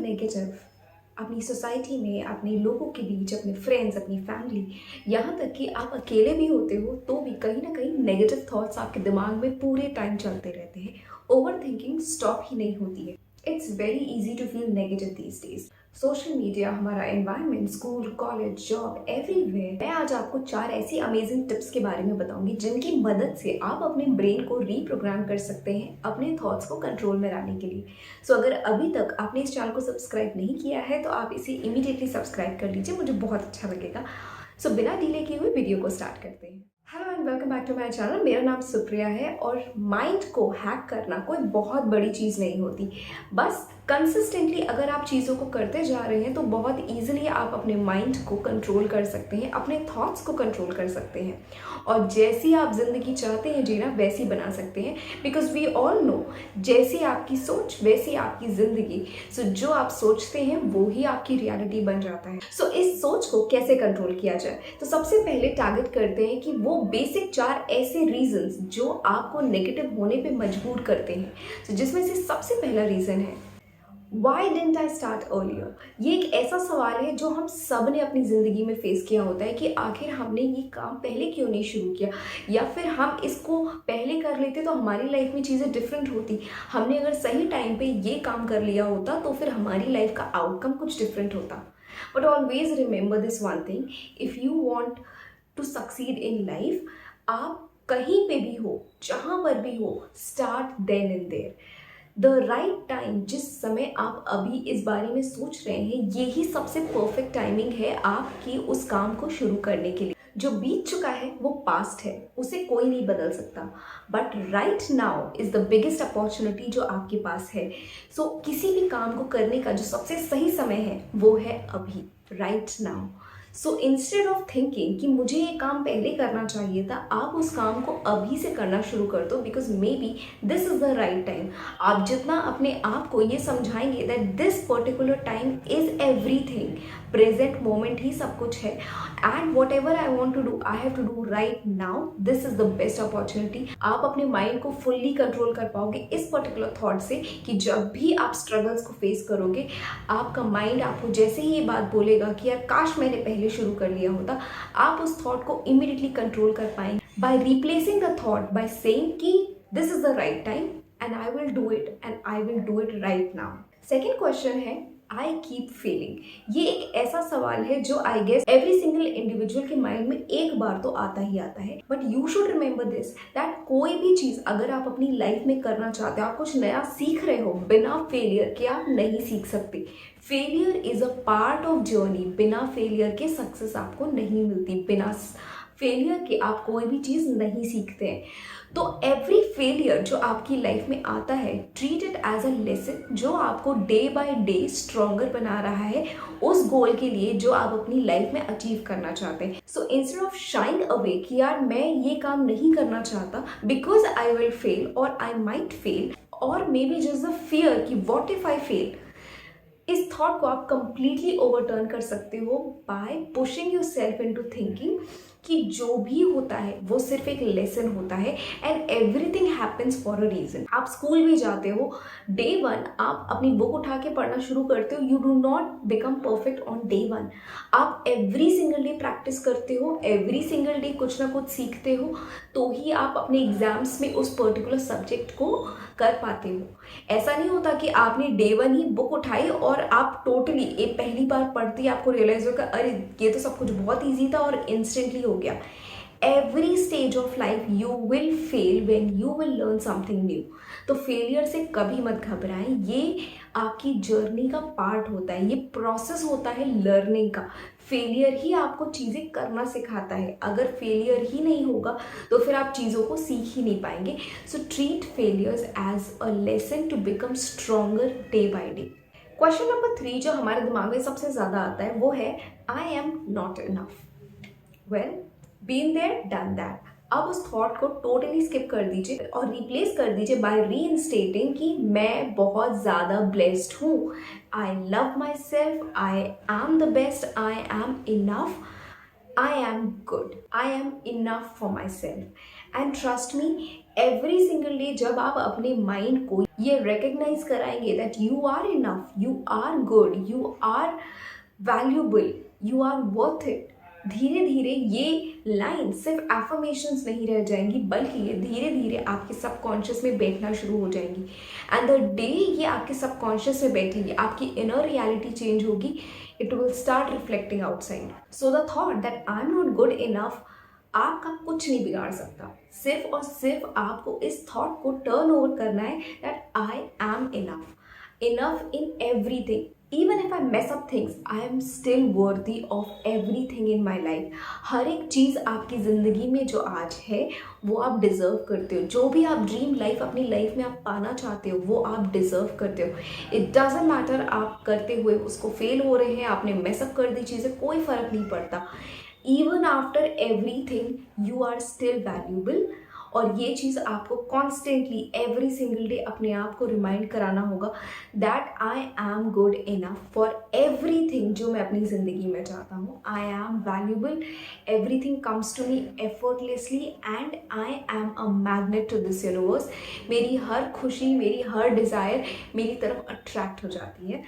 Negative अपनी society में, अपने लोगों के बीच, अपने फ्रेंड्स, अपनी फैमिली, यहाँ तक कि आप अकेले भी होते हो तो भी कहीं ना कहीं नेगेटिव थॉट्स आपके दिमाग में पूरे टाइम चलते रहते हैं। ओवर थिंकिंग स्टॉप ही नहीं होती है। It's very easy to feel negative these days. Social media, हमारा environment, school, college, job, everywhere. मैं आज आपको 4 ऐसी अमेजिंग टिप्स के बारे में बताऊंगी जिनकी मदद से आप अपने ब्रेन को रीप्रोग्राम कर सकते हैं अपने थॉट्स को कंट्रोल में लाने के लिए। सो अगर अभी तक आपने इस चैनल को सब्सक्राइब नहीं किया है तो आप इसे इमीडिएटली सब्सक्राइब कर लीजिए, मुझे बहुत अच्छा लगेगा। सो बिना डिले किए हुए वीडियो को स्टार्ट करते हैं। Hello and welcome back to my channel. मेरा नाम सुप्रिया है और माइंड को हैक करना कोई बहुत बड़ी चीज़ नहीं होती। बस कंसिस्टेंटली अगर आप चीज़ों को करते जा रहे हैं तो बहुत ईजिली आप अपने माइंड को कंट्रोल कर सकते हैं, अपने थॉट्स को कंट्रोल कर सकते हैं और जैसी आप ज़िंदगी चाहते हैं जीना वैसी बना सकते हैं। बिकॉज वी ऑल नो, जैसी आपकी सोच वैसी आपकी ज़िंदगी। सो जो आप सोचते हैं वो ही आपकी रियलिटी बन जाता है। सो इस सोच को कैसे कंट्रोल किया जाए, तो सबसे पहले टारगेट करते हैं कि वो बेसिक 4 ऐसे रीजंस जो आपको नेगेटिव होने पे मजबूर करते हैं। तो जिसमें से सबसे पहला रीजन है Why didn't I start earlier? ये एक ऐसा सवाल है जो हम सब ने अपनी ज़िंदगी में फेस किया होता है कि आखिर हमने ये काम पहले क्यों नहीं शुरू किया, या फिर हम इसको पहले कर लेते तो हमारी लाइफ में चीज़ें डिफरेंट होती। हमने अगर सही टाइम पे ये काम कर लिया होता तो फिर हमारी लाइफ का आउटकम कुछ डिफरेंट होता। But always remember this one thing, if you want to succeed in life, आप कहीं पे भी हो, जहाँ पर भी हो, start then and there. The right time, जिस समय आप अभी इस बारे में सोच रहे हैं, यही सबसे परफेक्ट टाइमिंग है आपकी उस काम को शुरू करने के लिए। जो बीत चुका है वो पास्ट है, उसे कोई नहीं बदल सकता। But right now is the biggest opportunity जो आपके पास है। सो किसी भी काम को करने का जो सबसे सही समय है वो है अभी, right now. So instead of thinking कि मुझे ये काम पहले करना चाहिए था, आप उस काम को अभी से करना शुरू कर दो। Because maybe this is the right time. आप जितना अपने आप को ये समझाएंगे that this particular time is everything, present moment ही सब कुछ है, and whatever I want to do I have to do right now, this is the best opportunity. आप अपने माइंड को फुल्ली कंट्रोल कर पाओगे इस पर्टिकुलर थॉट से कि जब भी आप स्ट्रगल्स को फेस करोगे, आपका माइंड आपको जैसे ही ये बात बोलेगा कि यार काश मैंने पहले शुरू कर लिया होता, आप उस थॉट को इमीडिएटली कंट्रोल कर पाएंगे by replacing the thought by saying कि this is the right time and I will do it and I will do it right now. Second question है आई कीप फेलिंग। ये एक ऐसा सवाल है जो I guess every single individual के mind में एक बार तो आता ही आता है। But you should remember this that कोई भी चीज अगर आप अपनी लाइफ में करना चाहते हो, आप कुछ नया सीख रहे हो, बिना फेलियर के आप नहीं सीख सकते। Failure is a part of journey. बिना फेलियर के सक्सेस आपको नहीं मिलती, बिना फेलियर के आप कोई भी चीज़ नहीं सीखते हैं। तो एवरी फेलियर जो आपकी लाइफ में आता है, treat it as a lesson जो आपको डे बाय डे स्ट्रॉन्गर बना रहा है उस गोल के लिए जो आप अपनी लाइफ में अचीव करना चाहते हैं। So instead of sharing away कि यार मैं ये काम नहीं करना चाहता बिकॉज आई विल फेल और आई माइट फेल, और maybe just the fear कि व्हाट इफ आई फेल, इस थॉट को आप कंप्लीटली ओवरटर्न कर सकते हो by pushing yourself into thinking कि जो भी होता है वो सिर्फ एक लेसन होता है and everything happens for a reason. आप स्कूल भी जाते हो, डे 1 आप अपनी बुक उठा के पढ़ना शुरू करते हो, you do not become perfect on day 1। आप एवरी सिंगल डे प्रैक्टिस करते हो, एवरी सिंगल डे कुछ ना कुछ सीखते हो, तो ही आप अपने एग्जाम्स में उस पर्टिकुलर सब्जेक्ट को कर पाते हो। ऐसा नहीं होता कि आपने डे 1 ही बुक उठाई और आप टोटली एक पहली बार पढ़ते ही आपको रियलाइज होगा अरे ये तो सब कुछ बहुत ईजी था और इंस्टेंटली हो गया। Every stage of life you will fail when you will learn something new. तो फेलियर से कभी मत घबराएं, ये आपकी जर्नी का पार्ट होता है, ये प्रोसेस होता है लर्निंग का। फेलियर ही आपको चीज़ें करना सिखाता है। अगर फेलियर ही नहीं होगा तो फिर आप चीज़ों को सीख ही नहीं पाएंगे। So treat failures as a lesson to become stronger day by day. Question number 3 जो हमारे दिमाग में सबसे ज़्यादा आता है वो है I am not enough. Well, been there done that. अब उस थॉट को टोटली स्किप कर दीजिए और रिप्लेस कर दीजिए बाय रीइंस्टेटिंग कि मैं बहुत ज़्यादा ब्लेस्ड हूँ, I love myself, I am the best, I am enough, I am good, I am enough for myself. And trust me, every single day जब आप अपने माइंड को ये रिकग्नाइज कराएंगे that you are enough, you are good, you are valuable, you are worth it, धीरे धीरे ये line सिर्फ एफर्मेशंस नहीं रह जाएंगी, बल्कि ये धीरे धीरे आपके सबकॉन्शियस में बैठना शुरू हो जाएंगी। एंड द डे ये आपके सबकॉन्शियस में बैठेंगी, आपकी इनर रियलिटी चेंज होगी, it will start reflecting outside. So the thought that I am not good enough आपका कुछ नहीं बिगाड़ सकता। सिर्फ और सिर्फ आपको इस थॉट को टर्न ओवर करना है that I am enough, enough in everything. Even if I mess up things, I am still worthy of everything in my life. हर एक चीज़ आपकी ज़िंदगी में जो आज है वो आप डिज़र्व करते हो। जो भी आप ड्रीम लाइफ अपनी लाइफ में आप पाना चाहते हो वो आप डिज़र्व करते हो। इट डजेंट मैटर आप करते हुए उसको फेल हो रहे हैं, आपने मेसअप कर दी चीज़ें, कोई फ़र्क नहीं पड़ता। Even after everything you are still valuable. और ये चीज़ आपको कॉन्स्टेंटली एवरी सिंगल डे अपने आप को रिमाइंड कराना होगा that I am good enough for everything जो मैं अपनी ज़िंदगी में चाहता हूँ। I am valuable, everything comes to me effortlessly and I am a magnet to this universe. मेरी हर खुशी, मेरी हर डिज़ायर मेरी तरफ अट्रैक्ट हो जाती है।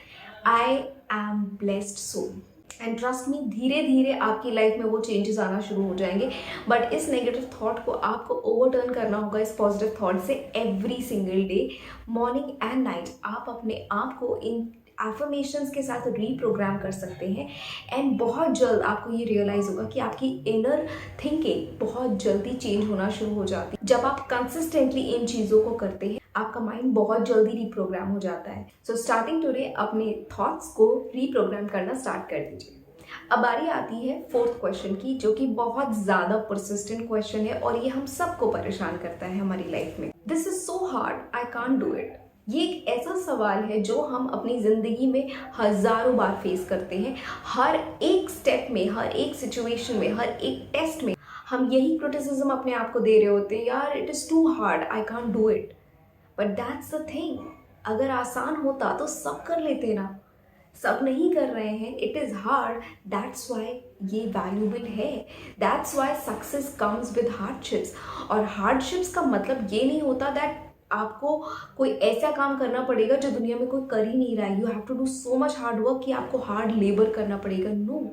I am blessed soul. And trust me, धीरे धीरे आपकी लाइफ में वो चेंजेस आना शुरू हो जाएंगे। बट इस नेगेटिव थॉट को आपको ओवरटर्न करना होगा इस पॉजिटिव थॉट से every single day, morning and night. आप अपने आप को इन एफर्मेशंस के साथ रीप्रोग्राम कर सकते हैं एंड बहुत जल्द आपको ये रियलाइज़ होगा कि आपकी इनर थिंकिंग बहुत जल्दी चेंज होना शुरू हो जाती है। जब आप कंसिस्टेंटली इन चीज़ों को करते हैं आपका माइंड बहुत जल्दी रीप्रोग्राम हो जाता है। सो स्टार्टिंग टुडे अपने थॉट्स को रीप्रोग्राम करना स्टार्ट कर दीजिए। अब बारी आती है फोर्थ क्वेश्चन की, जो कि बहुत ज़्यादा परसिस्टेंट क्वेश्चन है और ये हम सबको परेशान करता है हमारी लाइफ में। This is so hard, I can't do it. ये एक ऐसा सवाल है जो हम अपनी ज़िंदगी में हज़ारों बार फेस करते हैं। हर एक स्टेप में, हर एक सिचुएशन में, हर एक टेस्ट में हम यही क्रिटिसिज्म अपने आप को दे रहे होते हैं, यार it is too hard, I can't do it. But that's the thing, अगर आसान होता तो सब कर लेते ना, सब नहीं कर रहे हैं। It is hard, that's why ये वैल्यूबल है, that's why success comes with hardships. और हार्डशिप्स का मतलब ये नहीं होता दैट आपको कोई ऐसा काम करना पड़ेगा जो दुनिया में कोई कर ही नहीं रहा है। You have to do so much hard work कि आपको हार्ड लेबर करना पड़ेगा। No,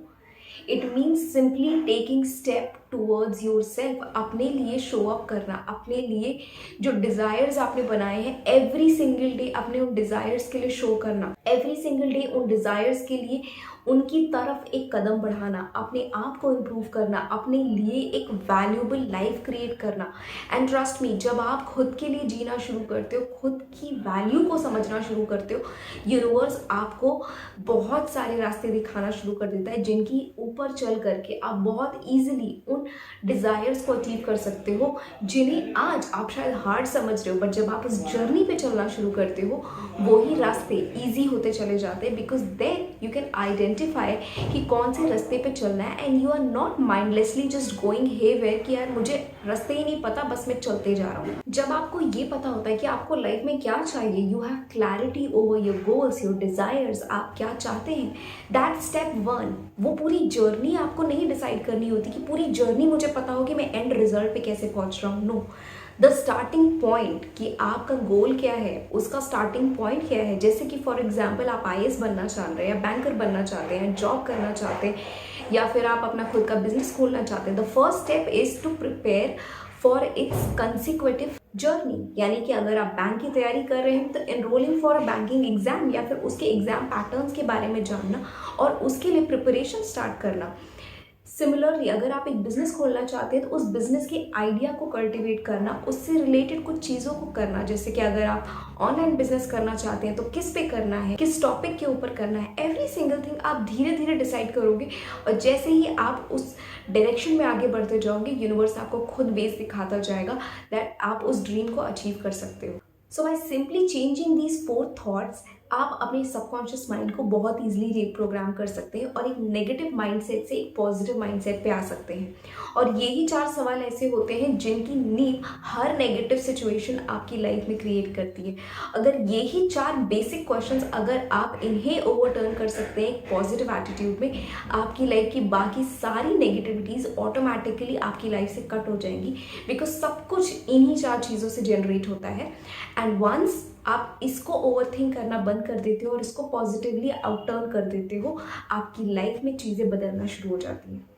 it means simply taking step towards yourself, अपने लिए शो अप करना, अपने लिए जो डिज़ायर्स आपने बनाए हैं एवरी सिंगल डे अपने उन डिज़ायर्स के लिए शो करना, एवरी सिंगल डे उन डिज़ायर्स के लिए उनकी तरफ एक कदम बढ़ाना, अपने आप को इम्प्रूव करना, अपने लिए एक वैल्यूबल लाइफ क्रिएट करना। एंड ट्रस्ट मी, जब आप खुद के लिए जीना शुरू करते हो, खुद की वैल्यू को समझना शुरू करते हो, यूनिवर्स आपको बहुत सारे रास्ते दिखाना शुरू कर देता है जिनकी ऊपर चल करके आप बहुत ईजिली उन डिज़ायर्स को अचीव कर सकते हो जिन्हें आज आप शायद हार्ड समझ रहे हो। बट जब आप इस जर्नी पे चलना शुरू करते हो वही रास्ते ईजी होते चले जाते हैं, because then you can identify कि कौन से रास्ते पे चलना है and you are not mindlessly just going haywire कि यार मुझे रास्ते ही नहीं पता, बस मैं चलते जा रहा हूँ। जब आपको ये पता होता है कि आपको लाइफ में क्या चाहिए, you have clarity over your goals, your desires, आप क्या चाहते हैं, दैट स्टेप 1। वो पूरी जर्नी आपको नहीं डिसाइड करनी होती कि पूरी जर्नी मुझे पता हो कि मैं एंड रिजल्ट पे कैसे पहुंच रहा हूँ। नो, द स्टार्टिंग पॉइंट कि आपका गोल क्या है, उसका स्टार्टिंग पॉइंट क्या है। जैसे कि फॉर एग्जांपल आप IAS बनना चाह रहे हैं या बैंकर बनना चाहते हैं, जॉब करना चाहते हैं, या फिर आप अपना खुद का बिजनेस खोलना चाहते हैं। The first step is to prepare for its consecutive journey. यानी कि अगर आप बैंक की तैयारी कर रहे हैं तो enrolling for a banking exam या फिर उसके एग्जाम पैटर्न्स के बारे में जानना और उसके लिए प्रिपरेशन स्टार्ट करना। सिमिलरली अगर आप एक बिज़नेस खोलना चाहते हैं तो उस बिज़नेस के आइडिया को कल्टिवेट करना, उससे रिलेटेड कुछ चीज़ों को करना। जैसे कि अगर आप ऑनलाइन बिजनेस करना चाहते हैं तो किस पे करना है, किस टॉपिक के ऊपर करना है, एवरी सिंगल थिंग आप धीरे धीरे डिसाइड करोगे। और जैसे ही आप उस डायरेक्शन में आगे बढ़ते जाओगे, यूनिवर्स आपको खुद बेस दिखाता जाएगा दैट आप उस ड्रीम को अचीव कर सकते हो। So by simply changing these 4 thoughts आप अपने सबकॉन्शियस माइंड को बहुत ईजिली रीप्रोग्राम कर सकते हैं और एक नेगेटिव माइंडसेट से एक पॉजिटिव माइंडसेट पे आ सकते हैं। और यही 4 सवाल ऐसे होते हैं जिनकी नींव हर नेगेटिव सिचुएशन आपकी लाइफ में क्रिएट करती है। अगर यही 4 बेसिक क्वेश्चंस अगर आप इन्हें ओवरटर्न कर सकते हैं एक पॉजिटिव एटीट्यूड में, आपकी लाइफ की बाकी सारी नेगेटिविटीज़ ऑटोमेटिकली आपकी लाइफ से कट हो जाएंगी, बिकॉज सब कुछ इन्हीं 4 चीज़ों से जनरेट होता है। एंड वंस आप इसको ओवरथिंक करना बंद कर देते हो और इसको पॉजिटिवली आउटटर्न कर देते हो, आपकी लाइफ में चीज़ें बदलना शुरू हो जाती हैं।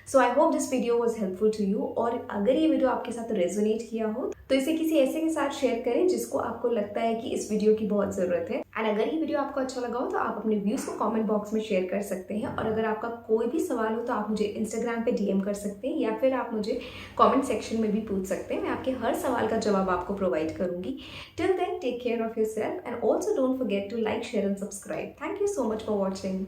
So I hope this video was helpful to you. और अगर ये वीडियो आपके साथ रेजोनेट किया हो तो इसे किसी ऐसे के साथ शेयर करें जिसको आपको लगता है कि इस वीडियो की बहुत ज़रूरत है। एंड अगर ये वीडियो आपको अच्छा लगा हो तो आप अपने व्यूज़ को कमेंट बॉक्स में शेयर कर सकते हैं। और अगर आपका कोई भी सवाल हो तो आप मुझे इंस्टाग्राम पे डीएम कर सकते हैं या फिर आप मुझे कमेंट सेक्शन में भी पूछ सकते हैं। मैं आपके हर सवाल का जवाब आपको प्रोवाइड करूंगी। Till then take care of yourself and also don't forget to like, share and subscribe. Thank you so much for watching.